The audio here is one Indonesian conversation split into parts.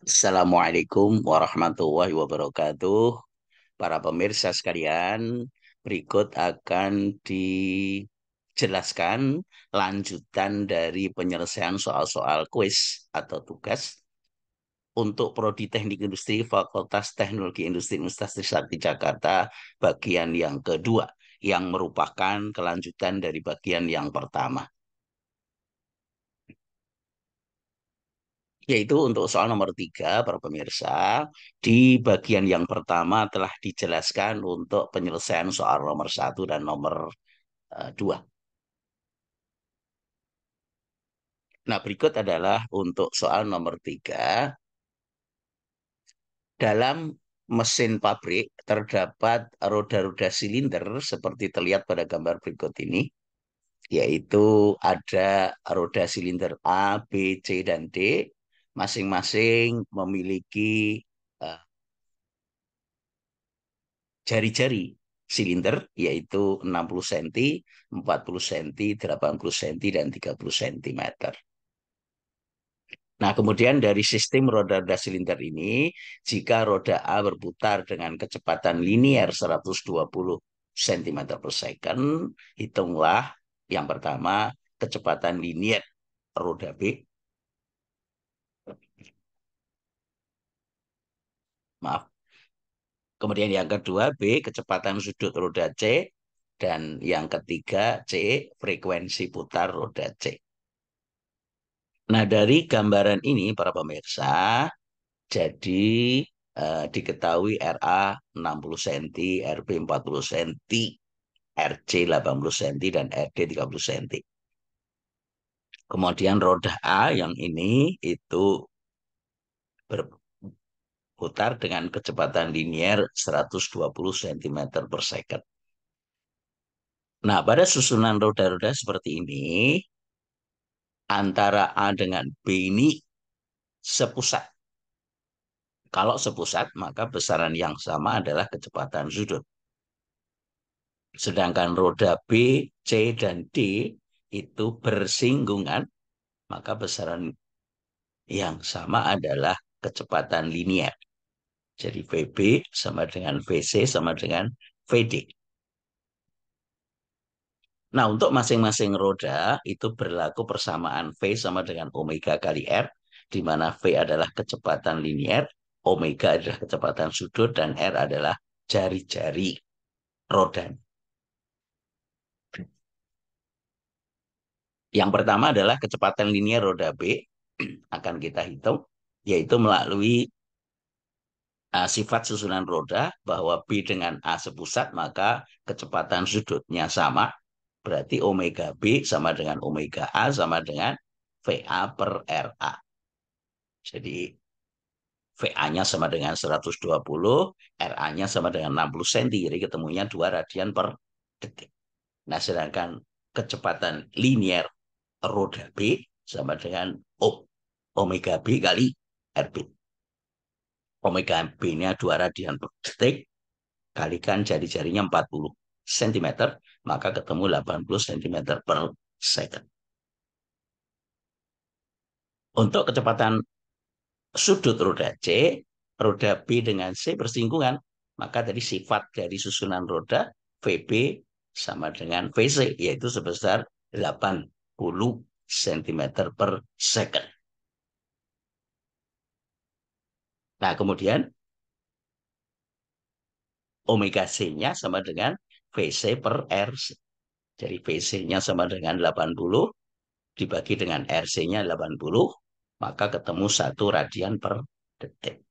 Assalamualaikum warahmatullahi wabarakatuh. Para pemirsa sekalian, berikut akan dijelaskan lanjutan dari penyelesaian soal-soal kuis atau tugas untuk Prodi Teknik Industri Fakultas Teknologi Industri Universitas Trisakti Jakarta bagian yang kedua, yang merupakan kelanjutan dari bagian yang pertama. Yaitu untuk soal nomor 3, para pemirsa, di bagian yang pertama telah dijelaskan untuk penyelesaian soal nomor 1 dan nomor 2. Nah, berikut adalah untuk soal nomor 3. Dalam mesin pabrik terdapat roda-roda silinder seperti terlihat pada gambar berikut ini, yaitu ada roda silinder A, B, C, dan D, masing-masing memiliki eh, jari-jari silinder yaitu 60 cm, 40 cm, 80 cm, dan 30 cm. Nah, kemudian dari sistem roda-roda silinder ini, jika roda A berputar dengan kecepatan linier 120 cm per second, hitunglah yang pertama kecepatan linier roda B, maaf. Kemudian yang kedua B, kecepatan sudut roda C, dan yang ketiga C, frekuensi putar roda C. Nah, dari gambaran ini, para pemirsa, jadi diketahui RA 60 cm, RB 40 cm, RC 80 cm, dan RD 30 cm. Kemudian roda A yang ini itu berputar dengan kecepatan linier 120 cm per second. Nah, pada susunan roda-roda seperti ini, antara A dengan B ini sepusat. Kalau sepusat, maka besaran yang sama adalah kecepatan sudut. Sedangkan roda B, C, dan D itu bersinggungan, maka besaran yang sama adalah kecepatan linier. Jadi VB sama dengan VC sama dengan VD. Nah, untuk masing-masing roda itu berlaku persamaan V sama dengan omega kali R, di mana V adalah kecepatan linier, omega adalah kecepatan sudut, dan R adalah jari-jari roda. Yang pertama adalah kecepatan linier roda B, akan kita hitung, yaitu melalui sifat susunan roda, bahwa B dengan A sepusat, maka kecepatan sudutnya sama, berarti omega B sama dengan omega A sama dengan VA per RA. Jadi VA-nya sama dengan 120, RA-nya sama dengan 60 cm, jadi ketemunya 2 radian per detik. Nah, sedangkan kecepatan linier roda B sama dengan omega B kali RB. Omega B-nya 2 radian per detik, kalikan jari-jarinya 40 cm, maka ketemu 80 cm per second. Untuk kecepatan sudut roda C, roda B dengan C bersinggungan, maka dari sifat dari susunan roda VB sama dengan VC, yaitu sebesar 80 cm per second. Nah, kemudian omega C-nya sama dengan VC per R. Jadi VC-nya sama dengan 80, dibagi dengan RC-nya 80, maka ketemu 1 radian per detik.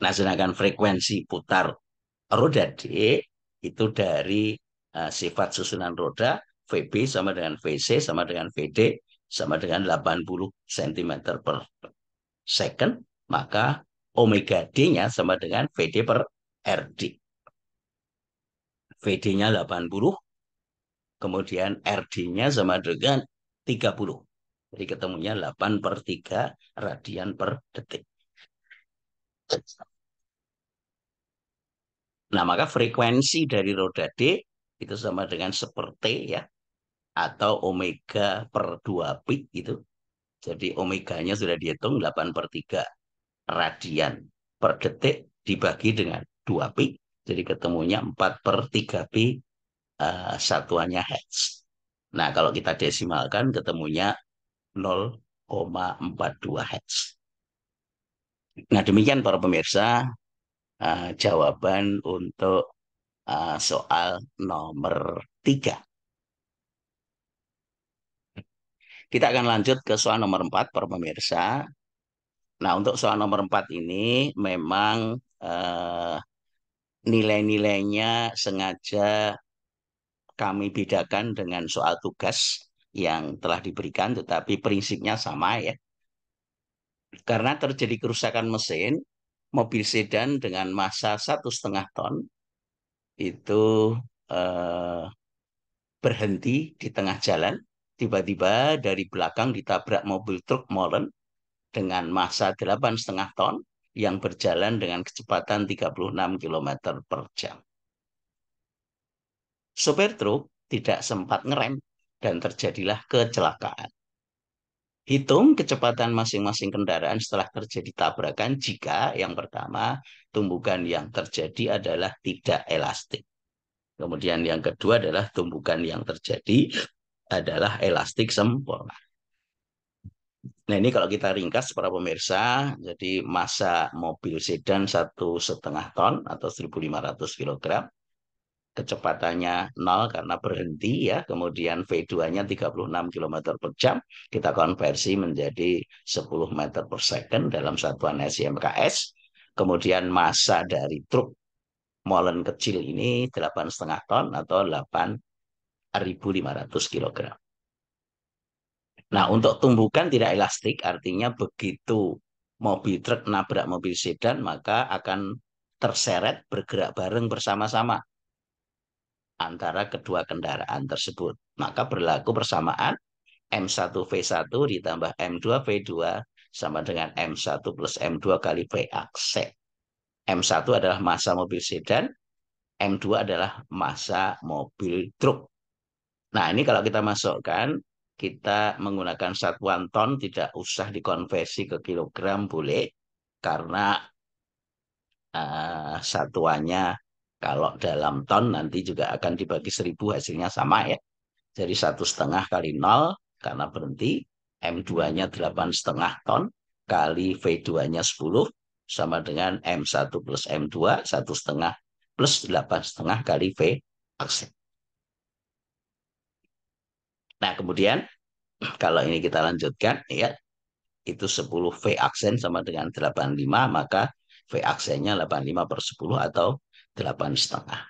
Nah, sedangkan frekuensi putar roda D itu dari sifat susunan roda VB sama dengan VC sama dengan VD sama dengan 80 cm per second, maka omega D-nya sama dengan VD per RD. VD-nya 80, kemudian RD-nya sama dengan 30. Jadi ketemunya 8 per 3 radian per detik. Nah, maka frekuensi dari roda D itu sama dengan seperti ya, atau omega per 2 pi gitu. Jadi omeganya sudah dihitung 8/3 radian per detik dibagi dengan 2pi. Jadi ketemunya 4/3pi satuannya hertz. Nah, kalau kita desimalkan ketemunya 0,42 hertz. Nah, demikian para pemirsa jawaban untuk soal nomor 3. Kita akan lanjut ke soal nomor 4 para pemirsa. Nah, untuk soal nomor 4 ini memang nilai-nilainya sengaja kami bedakan dengan soal tugas yang telah diberikan, tetapi prinsipnya sama ya. Karena terjadi kerusakan mesin, mobil sedan dengan massa 1,5 ton itu eh, berhenti di tengah jalan. Tiba-tiba dari belakang ditabrak mobil truk molen dengan massa 8,5 ton yang berjalan dengan kecepatan 36 km per jam. Sopir truk tidak sempat ngerem dan terjadilah kecelakaan. Hitung kecepatan masing-masing kendaraan setelah terjadi tabrakan jika yang pertama tumbukan yang terjadi adalah tidak elastik. Kemudian yang kedua adalah tumbukan yang terjadi adalah elastik sempurna. Nah ini kalau kita ringkas para pemirsa, jadi massa mobil sedan 1,5 ton atau 1.500 kg, kecepatannya 0 karena berhenti ya, kemudian V2-nya 36 km per jam, kita konversi menjadi 10 meter per second dalam satuan SI/MKS, kemudian massa dari truk molen kecil ini 8,5 ton atau 8.500 kg. Nah, untuk tumbukan tidak elastik, artinya begitu mobil truk nabrak mobil sedan, maka akan terseret bergerak bareng bersama-sama antara kedua kendaraan tersebut. Maka berlaku persamaan M1V1 ditambah M2V2 sama dengan M1 plus M2 kali V aksen. M1 adalah massa mobil sedan, M2 adalah massa mobil truk. Nah, ini kalau kita masukkan, kita menggunakan satuan ton, tidak usah dikonversi ke kilogram, boleh. Karena satuannya kalau dalam ton nanti juga akan dibagi 1.000, hasilnya sama ya. Jadi 1,5 kali 0, karena berhenti, M2-nya 8,5 ton, kali V2-nya 10, sama dengan M1 plus M2, 1,5 plus 8,5 kali V aksen. Nah, kemudian kalau ini kita lanjutkan, ya, itu 10 V aksen sama dengan 85, maka V aksennya 85/10 atau 8,5.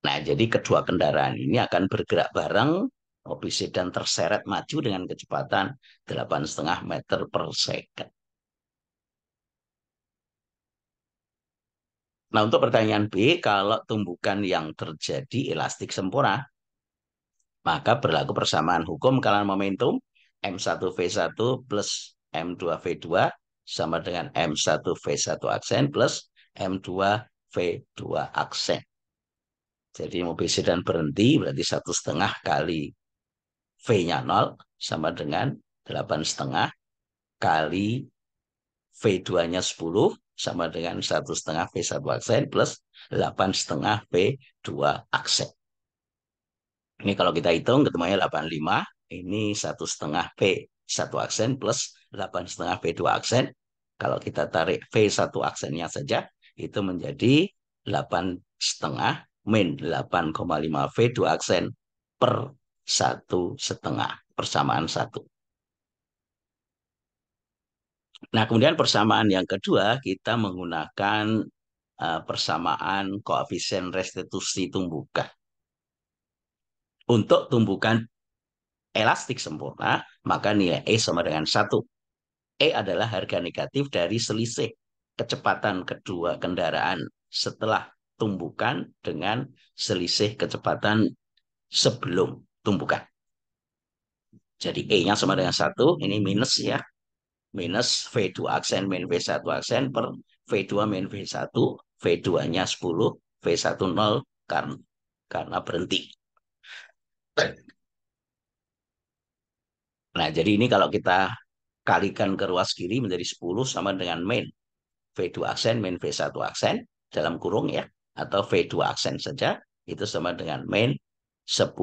Nah, jadi kedua kendaraan ini akan bergerak bareng, mobil sedan terseret maju dengan kecepatan 8,5 meter per second. Nah, untuk pertanyaan B, kalau tumbukan yang terjadi elastik sempurna, maka berlaku persamaan hukum kalian momentum M1V1 plus M2V2 sama dengan M1V1 aksen plus M2V2 aksen. Jadi mobil sedan berhenti berarti 1,5 kali V-nya 0 sama dengan 8,5 kali V2-nya 10 sama dengan 1,5 V1 aksen plus 8,5 V2 aksen. Ini kalau kita hitung ketemunya 85, ini 1,5 V1 aksen plus 8,5 V2 aksen. Kalau kita tarik V1 aksennya saja, itu menjadi 8,5 min 8,5 V2 aksen per 1,5, persamaan 1. Nah, kemudian persamaan yang kedua, kita menggunakan persamaan koefisien restitusi tumbukan. Untuk tumbukan elastik sempurna, maka nilai E sama dengan 1. E adalah harga negatif dari selisih kecepatan kedua kendaraan setelah tumbukan dengan selisih kecepatan sebelum tumbukan. Jadi E-nya sama dengan 1, ini minus ya. Minus V2 aksen min V1 aksen per V2 min V1, V2-nya 10, V1 0 karena berhenti. Nah, jadi ini kalau kita kalikan ke ruas kiri menjadi 10 sama dengan main V2 aksen, main V1 aksen, dalam kurung ya, atau V2 aksen saja, itu sama dengan main 10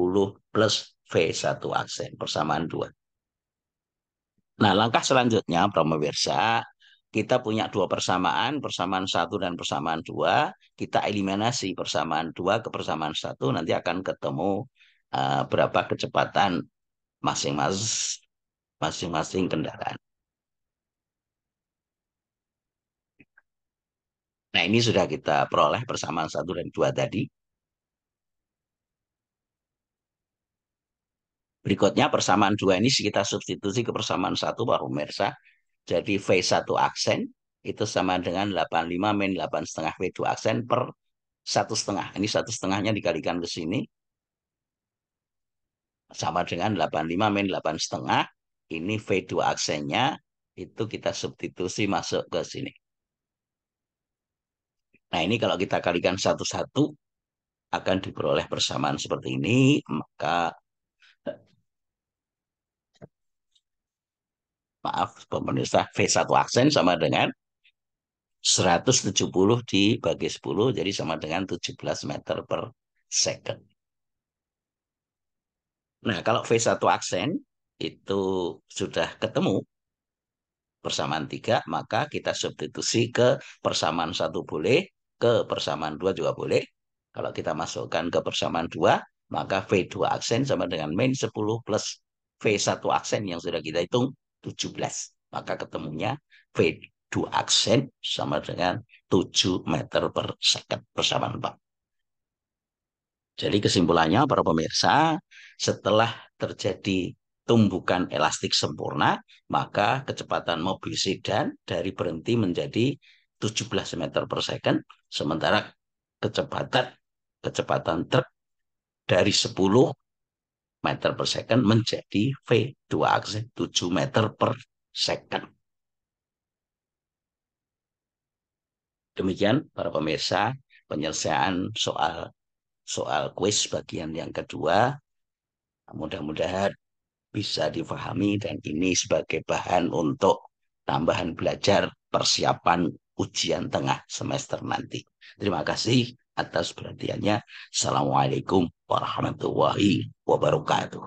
plus V1 aksen, persamaan 2. Nah, langkah selanjutnya, pemirsa, kita punya dua persamaan, persamaan satu dan persamaan dua. Kita eliminasi persamaan dua ke persamaan satu, nanti akan ketemu berapa kecepatan masing-masing kendaraan. Nah, ini sudah kita peroleh persamaan satu dan dua tadi. Berikutnya persamaan dua ini kita substitusi ke persamaan satu, Pak pemirsa. Jadi V1 aksen itu sama dengan 85 min 8 setengah V2 aksen per satu setengah. Ini satu setengahnya dikalikan ke sini sama dengan 85 min 8 setengah. Ini V2 aksennya itu kita substitusi masuk ke sini. Nah, ini kalau kita kalikan satu-satu akan diperoleh persamaan seperti ini. Maka maaf pemirsa, V1 aksen sama dengan 170 dibagi 10, jadi sama dengan 17 meter per second. Nah, kalau V1 aksen itu sudah ketemu persamaan 3, maka kita substitusi ke persamaan satu boleh, ke persamaan 2 juga boleh. Kalau kita masukkan ke persamaan 2, maka V2 aksen sama dengan min 10 plus V1 aksen yang sudah kita hitung 17. Maka ketemunya V2 aksen sama dengan 7 meter per second persamaan 4. Jadi kesimpulannya para pemirsa, setelah terjadi tumbukan elastik sempurna, maka kecepatan mobil sedan dari berhenti menjadi 17 meter per second, sementara kecepatan kecepatan truk dari 10 meter per second menjadi V2 aksen 7 meter per second. Demikian para pemirsa penyelesaian soal soal kuis bagian yang kedua. Mudah-mudahan bisa difahami dan ini sebagai bahan untuk tambahan belajar persiapan ujian tengah semester nanti. Terima kasih atas perhatiannya. Assalamualaikum warahmatullahi wabarakatuh.